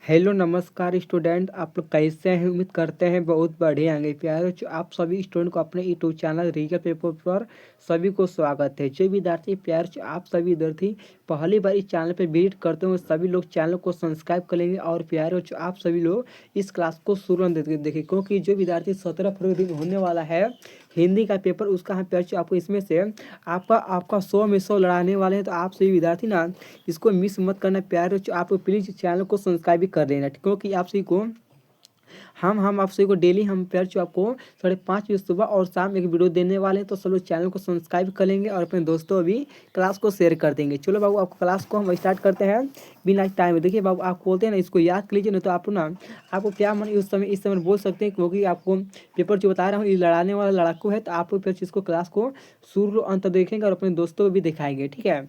Hello नमस्कार student, आप लोग कैसे हैं? उम्मीद करते हैं बहुत बढ़िया होंगे। प्यारे बच्चों, आप सभी स्टूडेंट को अपने यूट्यूब चैनल रीजनल पेपर पर सभी को स्वागत है। जो विद्यार्थी प्यारे बच्चों, आप सभी विद्यार्थी पहली बार इस चैनल पर विजिट करते हो सभी लोग चैनल को सब्सक्राइब कर लेंगे। और प्यारे बच्चों, आप सभी लोग इस क्लास को शुरू देखिए, क्योंकि जो विद्यार्थी 17 फरवरी को होने वाला है हिंदी का पेपर, उसका हम प्यारे बच्चों आपको इसमें से आपका 100 में 100 लड़ाने वाले हैं। तो आप सभी विद्यार्थी ना इसको मिस मत करना। प्यारे बच्चों, आप प्लीज़ चैनल को सब्सक्राइब भी कर देना, क्योंकि आप सभी को हम आप सभी को डेली हम प्यारे बच्चों आपको 5:30 बजे सुबह और शाम एक वीडियो देने वाले हैं। तो सब लोग चैनल को सब्सक्राइब कर लेंगे और अपने दोस्तों भी क्लास को शेयर कर देंगे। चलो बाबू, आपको क्लास को हम स्टार्ट करते हैं बिना टाइम। देखिए बाबू, आप बोलते हैं ना, इसको याद कर लीजिए, नहीं तो आप ना आपको क्या मन इस समय बोल सकते हैं, क्योंकि आपको पेपर जो बता रहा हूँ ये लड़ाने वाला लड़ाकू है। तो आप फिर इसको क्लास को शुरू अंत देखेंगे और अपने दोस्तों को भी दिखाएंगे, ठीक है।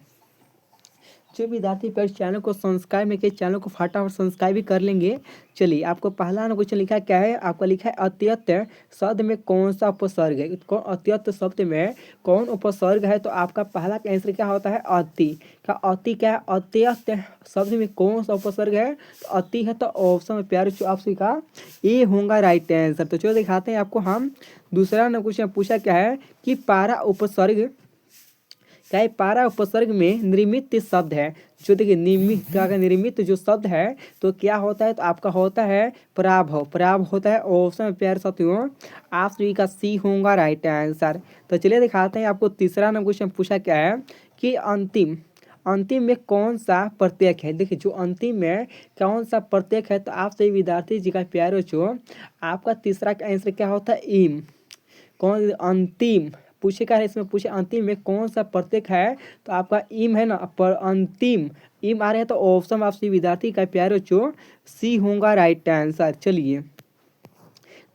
जो विद्यार्थी पर चैनल को सब्सक्राइब में के चैनल को फटाफट सब्सक्राइब भी कर लेंगे। चलिए, आपको पहला क्वेश्चन लिखा क्या है? आपका लिखा है अत्यंत शब्द में कौन सा उपसर्ग है? कौन अत्यंत शब्द में कौन उपसर्ग है? तो आपका पहला आंसर क्या होता है? अति का। अति क्या है? अत्यंत शब्द में कौन सा उपसर्ग है? तो अति है। तो ऑप्शन में प्यारे आपसे का ए होगा राइट आंसर। तो चलो दिखाते हैं आपको हम। दूसरा क्वेश्चन पूछा क्या है कि पारा उपसर्ग क्या है? पारा उपसर्ग में निर्मित शब्द है। जो देखिए निर्मित क्या है? निर्मित जो शब्द है तो क्या होता है? तो आपका होता है पराभव। पराभव होता है ऑप्शन में प्यारे साथियों आप सभी का सी होगा राइट आंसर। तो चलिए दिखाते हैं आपको। तीसरा क्वेश्चन पूछा क्या है कि अंतिम अंतिम में कौन सा प्रत्यय है? देखिए, जो अंतिम में कौन सा प्रत्यय है? तो आप सभी विद्यार्थी जी का प्यारे बच्चों आपका तीसरा का आंसर क्या होता है? इम। कौन अंतिम पूछे क्या है? इसमें पूछे अंतिम में कौन सा प्रत्यय है? तो आपका इम है ना, पर अंतिम इम आ रहे हैं। तो ऑप्शन आपसे विद्यार्थी का प्यारे बच्चों सी होगा राइट आंसर। चलिए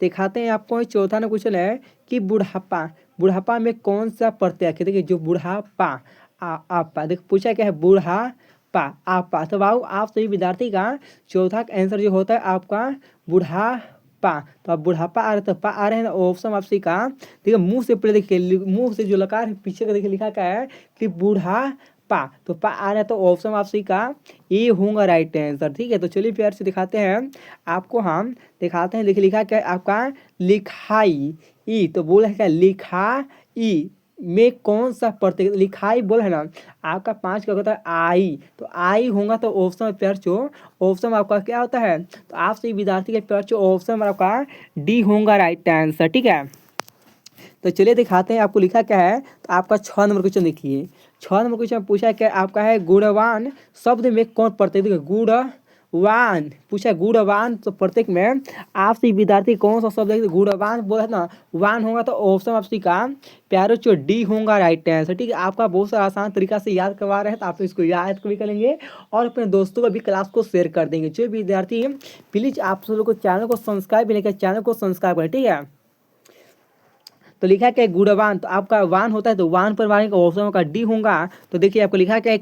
दिखाते हैं आपको। चौथा क्वेश्चन है कि बुढ़ापा बुढ़ापा में कौन सा प्रत्यय है? देखिए, जो बुढ़ापा आपा देखिए पूछा क्या है? बुढ़ापा आपा। तो बाबू आप सभी विद्यार्थी का चौथा आंसर जो होता है आपका बुढ़ापा। तो अब बुढ़ापा आ रहा है तो पा आ रहे हैं ना, ऑप्शन आपसे का देखिए मुंह से पहले देखिए, मुंह से जो लकार है पीछे का देखिए लिखा क्या है कि बुढ़ापा। तो पा आ रहा है तो ऑप्शन आपसे का ये होगा राइट आंसर, ठीक है। तो चलिए प्यार से दिखाते हैं आपको। हम दिखाते हैं। देखिए लिखा क्या है आपका लिखाई ई। तो बोल है क्या? लिखाई में कौन सा प्रत्यय? लिखाई बोल है ना आपका 5 का होता है आई। तो आई होगा तो ऑप्शन प्यार चो ऑप्शन आपका क्या होता है? तो आप सभी विद्यार्थी के प्यार चो ऑप्शन आपका डी होगा राइट आंसर, ठीक है। तो चलिए दिखाते हैं आपको लिखा क्या है। तो आपका 6 नंबर क्वेश्चन देखिए। 6 नंबर क्वेश्चन पूछा क्या आपका है? गुणवान शब्द में कौन प्रत्यय? देखिए गुणवान पूछा है। गुणवान तो प्रत्येक में आपसे विद्यार्थी कौन सा शब्द है? गुणवान बोला ना, वान होगा तो ऑप्शन आपसी का प्यारो चो डी होगा राइट आंसर, ठीक है। आपका बहुत सा आसान तरीका से याद करवा रहे हैं तो आप इसको याद भी करेंगे और अपने दोस्तों को भी क्लास को शेयर कर देंगे। जो विद्यार्थी प्लीज आप सब लोग को चैनल को सब्सक्राइब भी लेकर चैनल को सब्सक्राइब करें, ठीक है। तो लिखा क्या है? गुणवान। तो आपका वान होता है तो वान पर वान का ऑप्शन का डी होगा। तो देखिए आपको लिखा क्या है?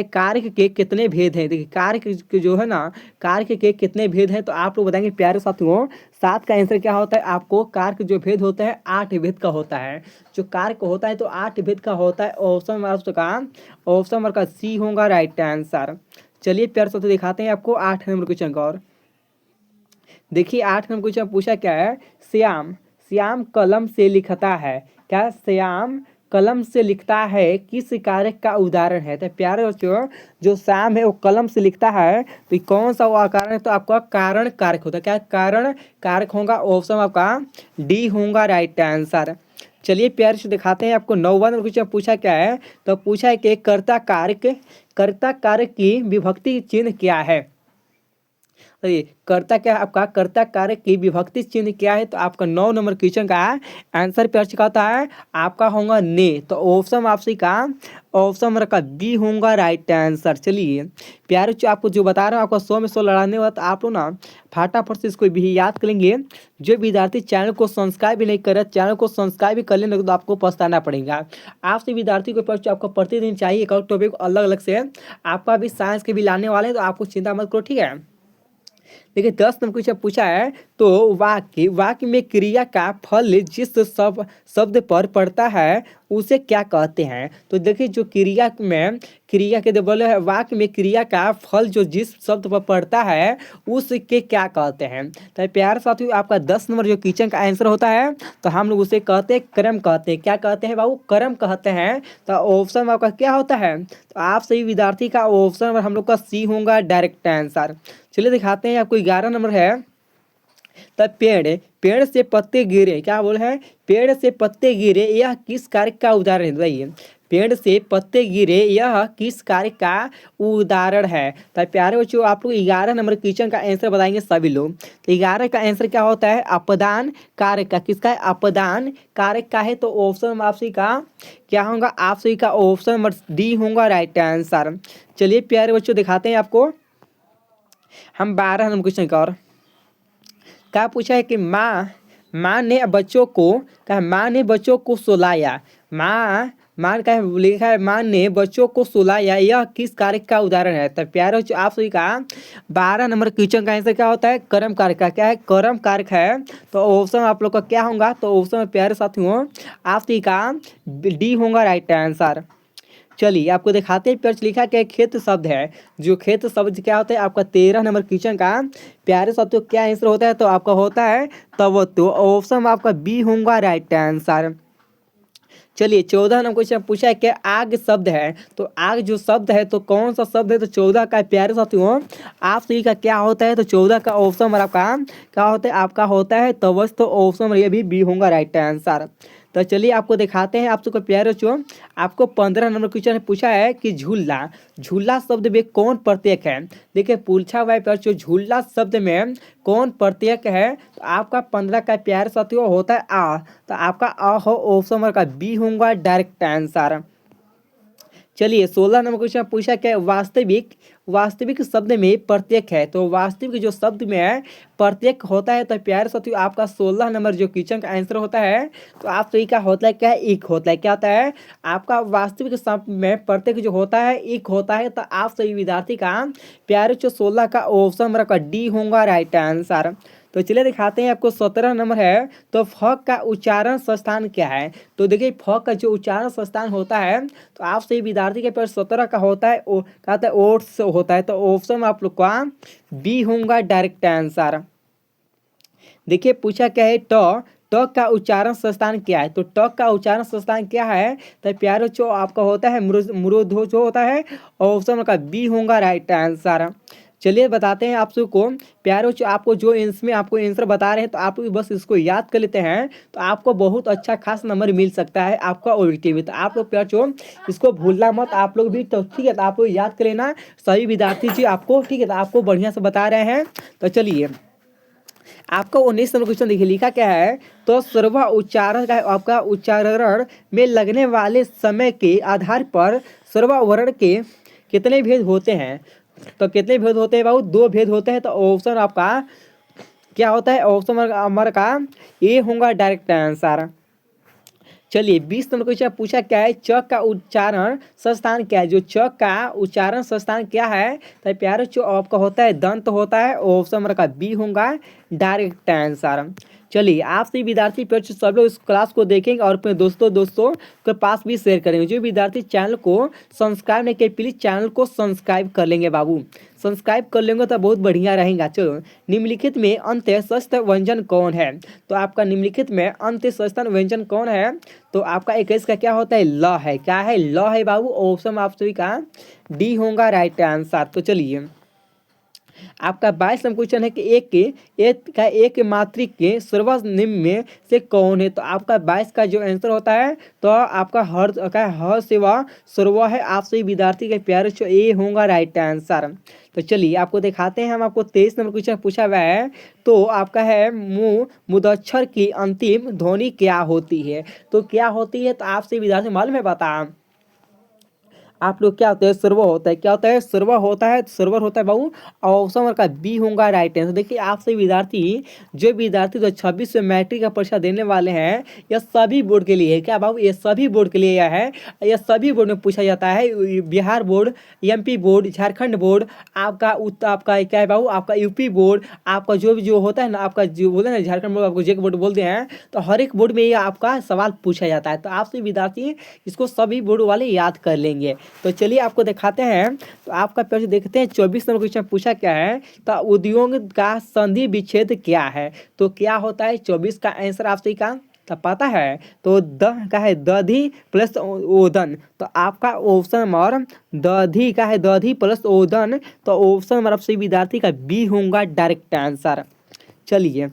कार्य के कितने भेद हैं? देखिए कार्य के जो है ना, कार्य के कितने भेद हैं? तो आप लोग बताएंगे प्यारे साथियों। 7 का आंसर क्या होता है? आपको कार्य के जो भेद होता है 8 भेद का होता है। जो कार्य का होता है तो 8 भेद का होता है। ऑप्शन का सी होगा राइट आंसर। चलिए प्यारे साथियों दिखाते हैं आपको 8 नंबर क्वेश्चन का। और देखिए 8 नंबर क्वेश्चन पूछा क्या है? श्याम श्याम कलम से लिखता है। क्या? श्याम कलम से लिखता है किस कारक का उदाहरण है? तो प्यारे बच्चों जो श्याम है वो कलम से लिखता है तो ये कौन सा वो कारण है? तो आपका कारण कारक होता है। क्या कारण कारक होगा? ऑप्शन आपका डी होगा राइट आंसर। चलिए प्यारे से दिखाते हैं आपको। 9वां क्वेश्चन पूछा क्या है? तो पूछा है कि कर्ता कारक की विभक्ति चिन्ह क्या है? अरे कर्ता क्या है आपका? कर्ता कारक की विभक्ति चिन्ह क्या है? तो आपका 9 नंबर क्वेश्चन का आंसर प्यार होता है आपका होगा ने। तो ऑप्शन आपसे का ऑप्शन नंबर का बी होगा राइट आंसर। चलिए प्यारे आपको जो बता रहा हूँ आपका 100 में 100 लड़ाने वाला। तो आप लोग ना फटाफट से इसको भी याद करेंगे। जो विद्यार्थी चैनल को सब्सक्राइब भी नहीं कर रहे, चैनल को सब्सक्राइब भी कर लेंगे तो आपको पछताना पड़ेगा। आपसे विद्यार्थी को आपको प्रतिदिन चाहिए एक और टॉपिक अलग अलग से। आपका भी साइंस के भी लाने वाले हैं तो आपको चिंता मत करो, ठीक है। देखिए 10 नंबर क्वेश्चन पूछा है, तो वाक्य में क्रिया का फल जिस शब्द पर पड़ता है उसे क्या कहते हैं। तो देखिए जो क्रिया के बोले है, वाक्य में क्रिया का फल जो जिस शब्द पर पड़ता है उसके क्या कहते हैं। तो प्यारे साथियों आपका 10 नंबर जो किचन का आंसर होता है, तो हम लोग उसे कहते हैं कर्म कहते हैं। क्या कहते हैं बाबू, कर्म कहते हैं। तो ऑप्शन में आपका क्या होता है, तो आप सही विद्यार्थी का ऑप्शन नंबर हम लोग का सी होगा डायरेक्ट आंसर। चलिए दिखाते हैं आपको 11 नंबर है, तब पेड़ से पत्ते गिरे, क्या बोल है, पेड़ से पत्ते गिरे यह किस कार्य का उदाहरण है, बताइए। पेड़ से पत्ते गिरे यह किस कार्य का उदाहरण है। तो प्यारे बच्चों आप लोग 11 नंबर क्वेश्चन का आंसर बताएंगे सभी लोग। तो 11 का आंसर क्या होता है, अपदान कार्य का। किसका है, अपदान कार्य का है। तो ऑप्शन आप सही का क्या होगा, आप सही का ऑप्शन नंबर डी होगा राइट आंसर। चलिए प्यारे बच्चों दिखाते हैं आपको हम 12 नंबर क्वेश्चन का। और क्या पूछा है कि माँ ने बच्चों को सुलाया। माँ का लिखा है माँ ने बच्चों को सुलाया यह किस कार्य का उदाहरण है। तो प्यारे बच्चों आप सभी का 12 नंबर क्वेश्चन का आंसर क्या होता है, कर्म कार्य का। क्या है, कर्म कार्य है। तो ऑप्शन आप लोग का क्या होगा, तो ऑप्शन में प्यारे साथियों आप सभी का डी होगा राइट आंसर। चलिए आपको दिखाते हैं, पेड़ लिखा क्या खेत शब्द है। जो खेत शब्द क्या होता है आपका 13 नंबर क्वेश्चन का प्यारे शब्द क्या आंसर होता है, तो आपका होता है तब। तो ऑप्शन में आपका बी होगा राइट आंसर। चलिए 14 नंबर क्वेश्चन पूछा है कि आग शब्द है। तो आग जो शब्द है तो कौन सा शब्द है, तो 14 का प्यारे साथियों आप सही का क्या होता है, तो 14 का ऑप्शन नंबर आपका क्या होता है, आपका होता है तवस। तो ऑप्शन नंबर ये भी बी होगा राइट आंसर। तो चलिए आपको दिखाते हैं आप सबको प्यारे बच्चों, आपको 15 नंबर क्वेश्चन पूछा है कि झूला शब्द में कौन प्रत्येक है। देखिए पूछा हुआ है बच्चों झूला शब्द में कौन प्रत्येक है। तो आपका 15 का प्यारे साथियों होता है आ। तो आपका अ हो ऑप्शन नंबर का बी होगा डायरेक्ट आंसर। चलिए 16 नंबर क्वेश्चन पूछा क्या वास्तविक शब्द में प्रत्येक है। तो वास्तविक जो शब्द में है प्रत्येक होता है। तो प्यारे साथियों आपका 16 नंबर जो क्वेश्चन का आंसर होता है, तो आप सही का होता है क्या, एक होता है। क्या होता है आपका वास्तविक शब्द में प्रत्येक जो होता है एक होता है। तो आप सही विद्यार्थी का प्यारे जो 16 का ऑप्शन नंबर का डी होगा राइट आंसर। तो चलिए दिखाते हैं आपको 17 नंबर है, तो फ का उच्चारण संस्थान क्या है। तो देखिए फ का जो उच्चारण संस्थान होता है, तो आप सही विद्यार्थी के पेड़ 17 का होता है कहता है ओट्स होता है। तो ऑप्शन में आप लोग का बी होगा डायरेक्ट आंसर। देखिए पूछा क्या है ट का उच्चारण संस्थान क्या है। तो ट का उच्चारण संस्थान क्या है, तो प्यारो जो आपका होता है मुरोधो जो होता है, ऑप्शन का बी होगा राइट आंसर। चलिए बताते हैं आप सबको प्यारो आपको जो इसमें आपको आंसर बता रहे हैं, तो आप बस इसको याद कर लेते हैं तो आपको बहुत अच्छा खास नंबर मिल सकता है आपका ओबिटी में। तो आप लोग प्यारो इसको भूलना मत आप लोग भी। तो ठीक है, तो आप लोग याद कर लेना सभी विद्यार्थी जी आपको, ठीक है, तो आपको बढ़िया से बता रहे हैं। तो चलिए आपका 19 नंबर क्वेश्चन देखिए लिखा क्या है, तो सर्व उच्चारण का आपका उच्चारण में लगने वाले समय के आधार पर सर्ववर्ण के कितने भेद होते हैं। तो कितने भेद होते हैं बाबू, 2 भेद होते हैं। तो ऑप्शन आपका क्या होता है, ऑप्शन नंबर का ए होगा डायरेक्ट आंसर। चलिए 20 नंबर क्वेश्चन पूछा क्या है, च का उच्चारण संस्थान क्या है। जो च का उच्चारण संस्थान क्या है, तो प्यारे जो आपका होता है दंत होता है। ऑप्शन नंबर का बी होगा डायरेक्ट आंसर। चलिए आप सभी विद्यार्थी सब लोग इस क्लास को देखेंगे और अपने दोस्तों के पास भी शेयर करेंगे। जो विद्यार्थी चैनल को सब्सक्राइब नहीं किए प्लीज चैनल को सब्सक्राइब कर लेंगे बाबू, सब्सक्राइब कर लेंगे तो बहुत बढ़िया रहेगा। चलो निम्नलिखित में अंत्य षष्ठ व्यंजन कौन है। तो आपका निम्नलिखित में अंत्य षष्ठ व्यंजन कौन है, तो आपका 21 का क्या होता है, ल है। क्या है, ल है बाबू। ऑप्शन आप सभी का डी होगा राइट आंसर। तो चलिए आपका 22 नंबर क्वेश्चन है कि एक मात्रिक के सर्वनिम्न में से कौन है। तो आपका 22 का जो आंसर होता है, तो आपका हर सेवा सर्व है। आप सही विद्यार्थी के प्यारे जो ए होगा राइट आंसर। तो चलिए आपको दिखाते हैं हम आपको 23 नंबर क्वेश्चन पूछा हुआ है, तो आपका है मुदच्छर की अंतिम ध्वनि क्या होती है। तो क्या होती है, तो आपसे विद्यार्थी मालूम है बता, आप लोग क्या होता है, सर्वर होता है, क्या होता है, सर्वर होता है, सर्वर होता है बाबू। ऑप्शन नंबर का बी होगा राइट आंसर। देखिए आप सभी विद्यार्थी, जो विद्यार्थी तो 26 में मैट्रिक का परीक्षा देने वाले हैं, यह सभी बोर्ड के लिए है क्या बाबू, ये सभी बोर्ड के लिए यह है। यह सभी बोर्ड में पूछा जाता है, Bihar board, MP board, Jharkhand board, आपका क्या है बाबू, आपका यूपी बोर्ड, आपका जो भी जो होता है ना, आपका जो बोलते हैं ना झारखंड बोर्ड, आपको जेक बोर्ड बोलते हैं, तो हर एक बोर्ड में ये आपका सवाल पूछा जाता है। तो आप सभी विद्यार्थी इसको सभी बोर्ड वाले याद कर लेंगे। तो चलिए आपको दिखाते हैं। तो आपका प्रश्न देखते हैं, 24 नंबर क्वेश्चन पूछा क्या है, तो उद्योग का संधि विच्छेद क्या है। तो क्या होता है 24 का आंसर आप सही का तो पता है, तो द का है दधी प्लस ओदन। तो आपका ऑप्शन नंबर दधी का है, दधी प्लस ओदन। तो ऑप्शन नंबर आप सही विद्यार्थी का बी होगा डायरेक्ट आंसर। चलिए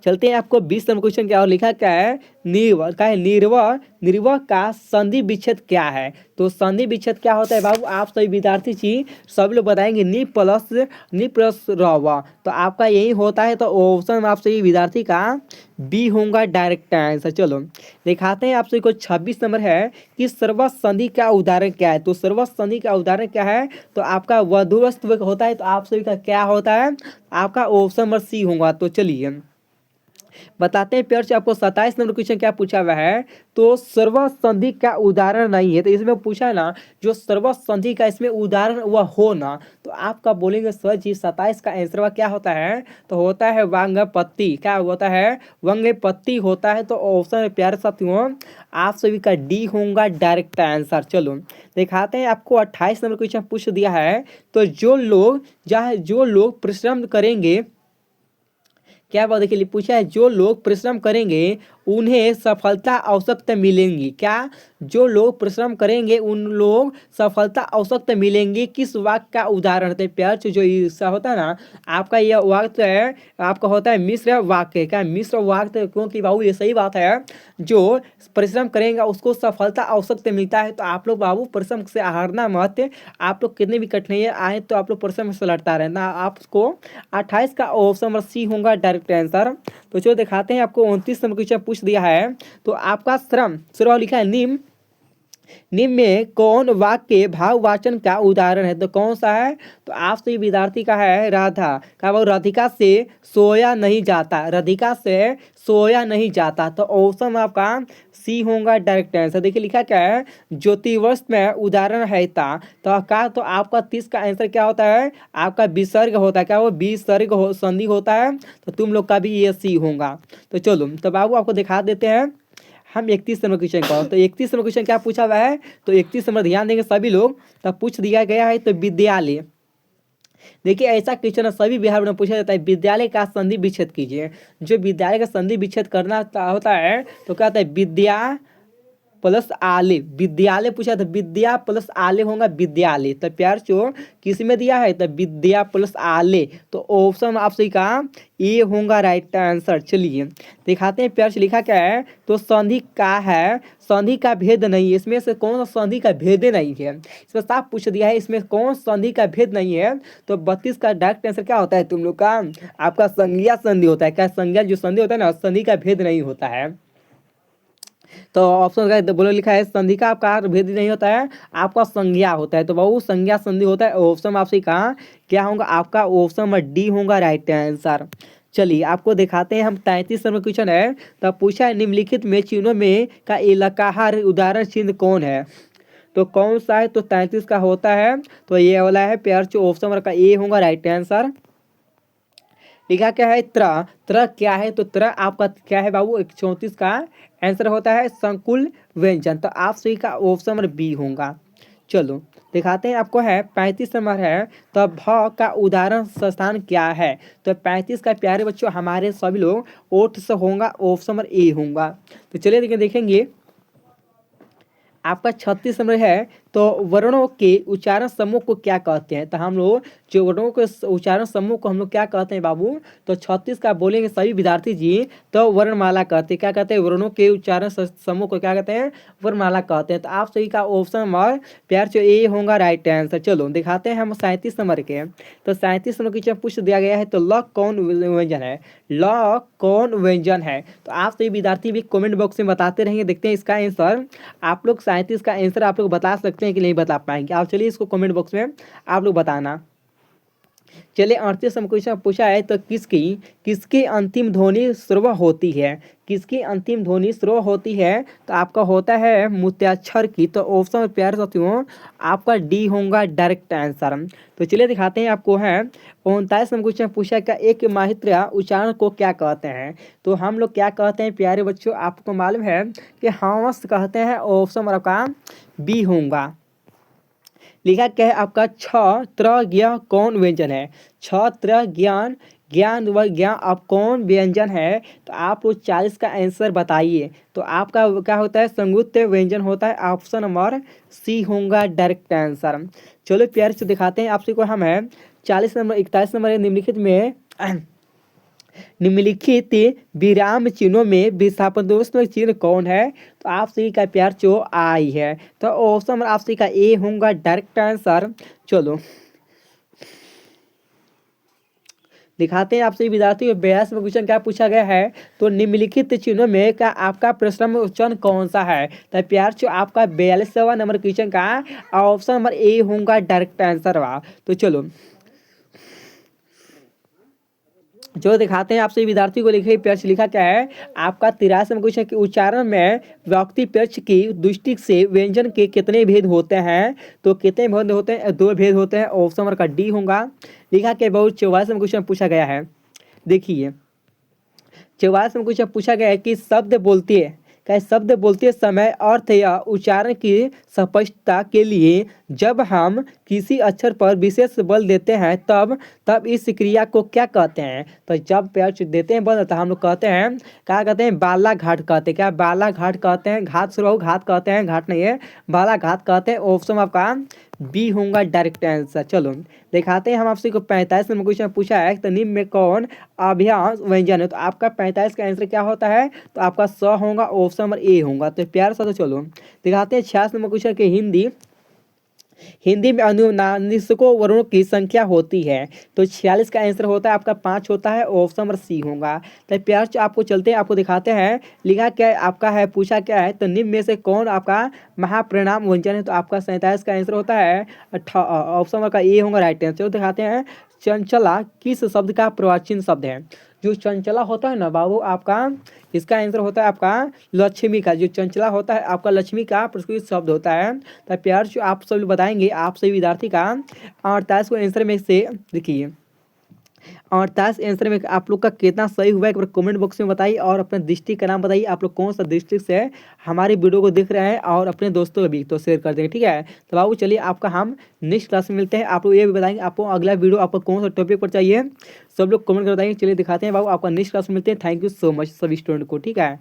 चलते हैं, आपको 20 नंबर क्वेश्चन क्या और लिखा क्या है, निर्व का है, निर्व का संधि विच्छेद क्या है। तो संधि विच्छेद क्या होता है बाबू, आप सभी विद्यार्थी चीज सब लोग बताएंगे, नि प्लस रवा। तो आपका यही होता है। तो ऑप्शन आप सभी विद्यार्थी का बी होगा डायरेक्ट आंसर। चलो दिखाते हैं आप सभी को। 26 नंबर है कि सर्वस्व संधि का उदाहरण क्या है। तो सर्वस्व संधि का उदाहरण क्या है, तो आपका वधुवस्थ होता है। तो आप सभी का क्या होता है, आपका ऑप्शन नंबर सी होगा। तो चलिए बताते हैं प्यार से आपको। 27 नंबर क्वेश्चन क्या पूछा हुआ है, तो सर्वस्व संधि का उदाहरण नहीं है। तो इसमें पूछा है ना, जो सर्वस्व संधि का इसमें उदाहरण वह हो ना, तो आपका बोलेंगे सर जी 27 का आंसर क्या होता है, तो होता है वांगपत्ति। क्या होता है, वांगपत्ति होता है। तो ऑप्शन प्यारे साथियों आप सभी का डी होगा डायरेक्ट आंसर। चलो दिखाते हैं आपको। 28 नंबर क्वेश्चन पूछ दिया है, तो जो लोग परिश्रम करेंगे, क्या बात के लिए पूछा है, जो लोग परिश्रम करेंगे उन्हें सफलता अवश्य मिलेंगी। क्या, जो लोग परिश्रम करेंगे उन लोग सफलता अवश्य मिलेंगी, किस वाक्य का उदाहरण होता है प्यार से। जो हिस्सा होता है ना, आपका यह वाक्य है, आपका होता है मिश्र वाक्य। क्या मिश्र वाक्य, क्योंकि बाबू ये सही बात है, जो परिश्रम करेंगे उसको सफलता अवश्य मिलता है। तो आप लोग बाबू परिश्रम से हारना मत। आप लोग कितने भी कठिनाइयाँ आए तो आप लोग परिश्रम से लड़ता रहना। आपको 28 का ऑप्शन नंबर सी होगा डायरेक्ट आंसर। तो चलो दिखाते हैं आपको। 29 नंबर क्वेश्चन पूछ दिया है, तो आपका श्रम लिखा है निम्न में कौन वाक्य भाववाचन का उदाहरण है। तो कौन सा है, तो आप सभी विद्यार्थी का है राधा का, वो राधिका से सोया नहीं जाता, राधिका से सोया नहीं जाता। तो ऑप्शन आपका सी होगा डायरेक्ट आंसर। देखिए लिखा क्या है, ज्योतिवर्ष में उदाहरण है ता। तो का, तो आपका 30 का आंसर क्या होता है, आपका विसर्ग होता है। क्या वो विसर्ग संधि होता है। तो तुम लोग का भी ये सी होगा। तो चलो तो बाबू आपको दिखा देते हैं हम 31 नंबर क्वेश्चन का। तो 31 नंबर क्वेश्चन क्या पूछा हुआ है, तो 31 नंबर ध्यान देंगे सभी लोग। तब पूछ दिया गया है, तो विद्यालय। देखिए ऐसा क्वेश्चन सभी बिहार में पूछा जाता है, विद्यालय का संधि विच्छेद कीजिए। जो विद्यालय का संधि विच्छेद करना होता है, तो क्या होता है, विद्या प्लस आले, विद्यालय पूछा था, विद्या प्लस आले होगा विद्यालय। तो प्यार चो किस में दिया है, तो विद्या प्लस आले। तो ऑप्शन आप सही का ए होगा राइट आंसर। चलिए दिखाते हैं प्यार से लिखा क्या है, तो संधि का है, संधि का भेद नहीं है। इसमें से कौन सा संधि का भेद नहीं है, इसमें साफ पूछ दिया है, इसमें कौन संधि का भेद नहीं है। तो 32 का डायरेक्ट आंसर क्या होता है तुम लोग का, आपका संज्ञा संधि होता है। क्या संज्ञा जो संधि होता है ना, संधि का भेद नहीं होता है। तो ऑप्शन का बोलो लिखा है, संधि का आकार भेद नहीं होता है, आपका संज्ञा होता है। तो बहु संज्ञा संधि होता है। ऑप्शन आपसे कहा क्या होगा, आपका ऑप्शन नंबर डी होगा राइट आंसर। चलिए आपको दिखाते हैं हम। 33 नंबर क्वेश्चन है, तो पूछा है निम्नलिखित में चिन्हों में का इलाकाहार उदाहरण चिन्ह कौन है। तो कौन सा है, तो 33 का होता है, तो ये वाला है प्यार जो ऑप्शन नंबर का ए होगा राइट आंसर। लिखा क्या है, त्र क्या है, तो त्र आपका क्या है बाबू, 34 का आंसर होता है संकुल व्यंजन। तो आप सही का ऑप्शन नंबर बी होगा। चलो दिखाते हैं आपको है। 35 नंबर है, तो भ का उदाहरण स्थान क्या है। तो 35 का प्यारे बच्चों हमारे सभी लोग ओठ से होगा, ऑप्शन नंबर ए होगा। तो चलिए देखेंगे आपका 36 नंबर है, तो वर्णों के उच्चारण समूह को क्या कहते हैं। तो हम लोग जो वर्णों के उच्चारण समूह को हम लोग क्या कहते हैं बाबू, तो 36 का बोलेंगे सभी विद्यार्थी जी, तो वर्णमाला कहते हैं। क्या कहते हैं, वर्णों के उच्चारण समूह को क्या कहते हैं, वर्णमाला कहते हैं। तो आप सही का ऑप्शन नंबर प्यार जो ए होगा राइट आंसर। चलो दिखाते हैं हम 37 नंबर के। तो 37 नंबर क्वेश्चन पूछ दिया गया है, तो ल कौन व्यंजन है, ल कौन व्यंजन है। तो आप सभी विद्यार्थी भी कमेंट बॉक्स में बताते रहेंगे, देखते हैं इसका आंसर। आप लोग 37 का आंसर आप लोग बता सकते हैं कि नहीं बता पाएंगे? आप चलिए इसको कमेंट बॉक्स में आप लोग बताना। चलिए 38 क्वेश्चन पूछा है, तो किसकी अंतिम ध्वनि स्वर होती है? किसकी अंतिम ध्वनि स्वर होती है? तो आपका होता है मुक्ताक्षर की। तो ऑप्शन प्यारे साथियों आपका डी होगा डायरेक्ट आंसर। तो चलिए दिखाते हैं आपको है 39 नंबर क्वेश्चन पूछा है, एक मात्रा उच्चारण को क्या कहते हैं? तो हम लोग क्या कहते हैं प्यारे बच्चों, आपको मालूम है कि हंस कहते हैं। ऑप्शन आपका बी होगा। लिखा क्या है आपका छत्र ज्ञ कौन व्यंजन है? छत्र ज्ञान ज्ञान व ज्ञान अब कौन व्यंजन है? तो आप लोग 40 का आंसर बताइए। तो आपका क्या होता है? संयुक्त व्यंजन होता है। ऑप्शन नंबर सी होगा डायरेक्ट आंसर। चलो प्यार से दिखाते हैं आपसे को हम है 40 नंबर 41 नंबर निम्नलिखित में निम्नलिखित विराम चिन्हों में विस्थापनात्मक चिन्ह कौन है? तो आप सही का प्यार चो आई है। तो ऑप्शन आप सही का ए होगा डायरेक्ट आंसर। चलो दिखाते हैं आपसे विद्यार्थियों 42 में क्वेश्चन क्या पूछा गया है? तो निम्नलिखित चिन्हों में का आपका प्रश्न उच्चारण कौन सा है? तो प्यार चो आपका 42वां नंबर क्वेश्चन का ऑप्शन नंबर ए होगा डायरेक्ट आंसर हुआ। तो चलो जो दिखाते हैं आपसे विद्यार्थी को लिखे पेच लिखा क्या है आपका 83 में क्वेश्चन कि उच्चारण में व्यक्ति पेच की दृष्टि से व्यंजन के कितने भेद होते हैं? तो कितने भेद होते हैं? 2 भेद होते हैं। ऑप्शन नंबर का डी होगा। लिखा के बहुत 44 में क्वेश्चन पूछा गया है। देखिए 44 में क्वेश्चन पूछा गया है कि शब्द बोलते समय अर्थ या उच्चारण की स्पष्टता के लिए जब हम किसी अक्षर पर विशेष बल देते हैं तब इस क्रिया को क्या कहते हैं? तो जब पैर देते हैं बल तो हम लोग कहते हैं क्या कहते हैं? बालाघाट कहते हैं। क्या बालाघाट कहते हैं? घाट शुरू घाट कहते हैं, घाट नहीं है, बालाघाट कहते हैं। ऑप्शन आपका बी होगा डायरेक्ट आंसर। चलो दिखाते हैं हम आपसे को 45 नंबर क्वेश्चन पूछा है तो निम्न में कौन अभ्यास व्यंजन है? तो आपका 45 का आंसर क्या होता है? तो आपका स होगा। ऑप्शन नंबर ए होगा। तो प्यार सा तो चलो दिखाते हैं 86 नंबर क्वेश्चन के हिंदी में अनुनासिकों वर्णों की संख्या होती है। तो 46 का आंसर होता है आपका 5 होता है। ऑप्शन नंबर सी होगा। तो प्यार आपको चलते हैं आपको दिखाते हैं लिखा क्या आपका है पूछा क्या है? तो निम्न में से कौन आपका महाप्राणायाम व्यंजन है? तो आपका 47 का आंसर होता है ऑप्शन नंबर का ए होगा राइट आंसर। दिखाते हैं चंचला किस शब्द का प्राचीन शब्द है? जो चंचला होता है ना बाबू आपका इसका आंसर होता है आपका लक्ष्मी का। जो चंचला होता है आपका लक्ष्मी का प्रकृत शब्द होता है। तो प्यार जो आप सब बताएंगे आप सभी विद्यार्थी का 48 को आंसर में से देखिए 48 आंसर में आप लोग का कितना सही हुआ है एक बार कमेंट बॉक्स में बताइए और अपने डिस्ट्रिक्ट का नाम बताइए। आप लोग कौन सा डिस्ट्रिक्ट से हमारी वीडियो को देख रहे हैं और अपने दोस्तों को भी तो शेयर कर देंगे। ठीक है तो बाबू चलिए आपका हम नेक्स्ट क्लास में मिलते हैं। आप लोग ये भी बताएंगे आपको अगला वीडियो आपको कौन सा टॉपिक पर चाहिए सब लोग कमेंट कर बताएंगे। चलिए दिखाते हैं बाबू आपका नेक्स्ट क्लास में मिलते हैं। थैंक यू सो मच सभी स्टूडेंट को। ठीक है।